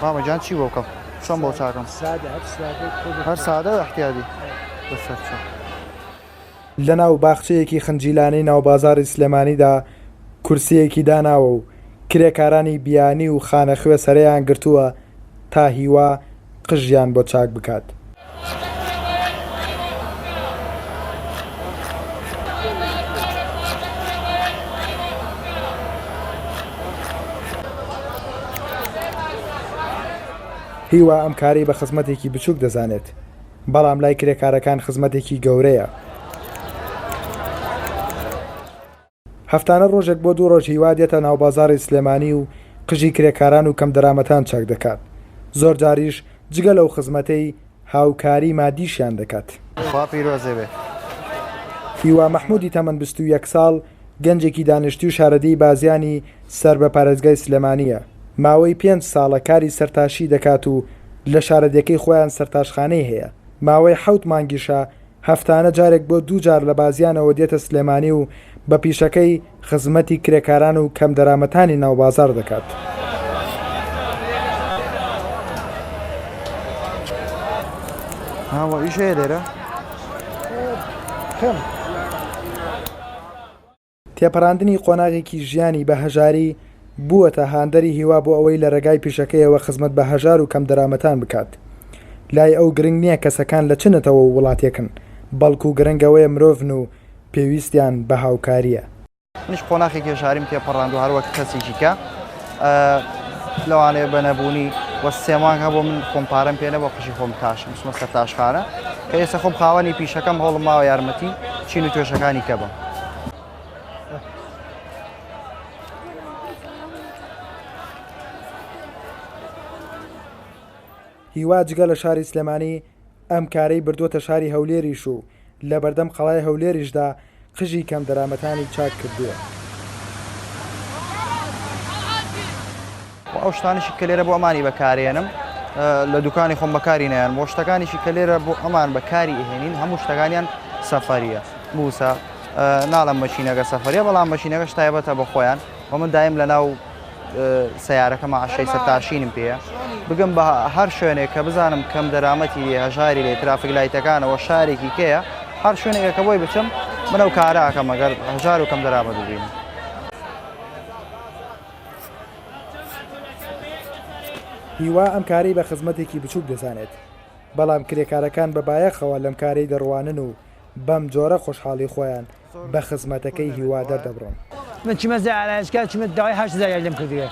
مامەجان چی بۆ بکەم چۆن بۆ چاکەم هەر سادە و احتیاطی بەسەر چۆن لەناو باخچەیەکی خنجیلانەی ناوبازاری سلێمانیدا کورسیەکی داناوە و کرێکارانی بیانی و خانەخوێ سەرەیان گرتووە تا هیوا قژیان بۆ چاک بکات. هیوا ئەم کاری بە خزمەتێکی بچووک دەزانێت، بەڵام لای کرێکارەکان خزمەتێکی گەورەیە. هەفتانە ڕۆژێک بۆ 2 ڕۆژ هیوا دێتە ناوبازاری سلێمانی و قژی کرێکاران و کەم دەرامەتان چاک دەکات. زۆر جاریش جگە لەو خزمەتەی هاوکاری مادیشیان دەکات. خوا پیرۆزێ بێ. هیوا مەحموودی تەمەن 21 ساڵ گەنجێکی دانیشتی و شارەدەی بازیانی سەر بە پارێزگای سلێمانیە. ماوەی 5 ساڵە کاری سەرتاشی دەکات و لە شارەدەکەی خۆیان سەرتاشخانەی هەیە. ماوەی 7 مانگیشە هەفتانە جارێک بۆ 2 جار لە بازیانەوە دێتە سلێمانی و بە پیشەکەی خزمەتی کرێکاران و کەم دەرامەتانی ناوبازار دەکات. ئیش هەیە لێرە؟ تێپەڕاندنی قۆناغێکی ژیانی بە هەژاری بووەتە هاندەری هیوا بۆ ئەوەی لە ڕێگای پیشەکەیەوە خزمەت بە هەژار و کەم دەرامەتان بکات. لای ئەو گرنگ نییە کەسەکان لە چنەتەوە وڵاتێکن، بەڵکو گرنگەوەی مرۆڤن و پێویستیان بە هاوکاریە. منیش قۆناغێکی هەژاریم تێپەڕاند و هەروەک کەسێکی کە لەوانەیە بە نەبوونی وە 3 مانگ هەبوو من خۆم پارەم پێ نەبوو قژی خۆم تاشم چمە سەر تاشخانە کە ئێستا خۆم خاوەنی پیشەکەم هەوڵم ماوە یارمەتی چین و توێشەکانی کە بم. هیوا جگە لە شاری سلێمانی ئەم کارەی بردووەتە شاری هەولێریش و لە بەردەم قەڵای هەولێریشدا قژی کەم دەرامەتانی چاک کردووە. ئەو شتانیشی کە لێرە بۆ ئەمانی بەکارێنم لە دوکانی خۆم بەکاری نەیان بۆ شتەکانیشی کە لێرە بۆ ئەمان بەکاری ئەهێنین هەموو شتەکانیان سەفەریە بوسە ناڵم مەشینەکە سەفەریە بەڵام مەشینەکەش تایبەتە بە خۆیان و من دایم لە ناو سیارەکەمە عەشەی سەرتاشینم پێیە بگەم بە هەر شوێنێک کە بزانم کەم دەرامەتی هەژاری لێ ترافیک لایتەکانەوە شارێکی کەیە هەر شوێنێکە کە بۆی بچم من ئەو کارە ئەکەم ئەگەر هەژار و کەم دەرامەت ببینم. هیوا ئەم کاری بە خزمەتێکی بچووک دەزانێت، بەڵام کرێکارەکان بە بایەخەوە لەم کارەی دەڕوانن و بەم جۆرە خۆشحاڵی خۆیان بە خزمەتەکەی هیوا دەردەبڕن. من چمە زارایشکە چمە داوای 8,000 لێم کردووە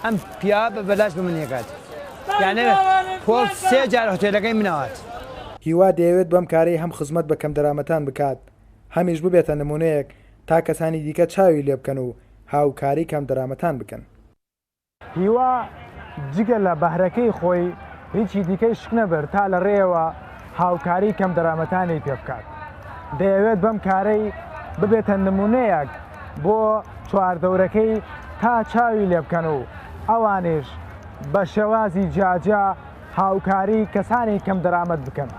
ئەم پیا بە بەلاش بە منیەکات یعنی خۆ 3 جار هۆتێلەکەی منەوات. هیوا دەیەوێت بەم کارەی هەم خزمەت بە کەم دەرامەتان بکات هەمیش ببێتە نمونەیەک تا کەسانی دیکە چاوی لێ بکەن و هاوکاری کەم دەرامەتان بکەن. هیوا جگە لە بەهرەکەی خۆی هیچی دیکەی شک نەبەر تا لە ڕێەوە هاوکاری کەم دەرامەتانی پێ بکات. دەیەوێت بەم کارەی ببێتە نمونەیەک بۆ چواردەورەکەی تا چاوی لێ بکەن و ئەوانش بە شێوازی جاجا هاوکاری کەسانی کەم دەرامەت بکەن.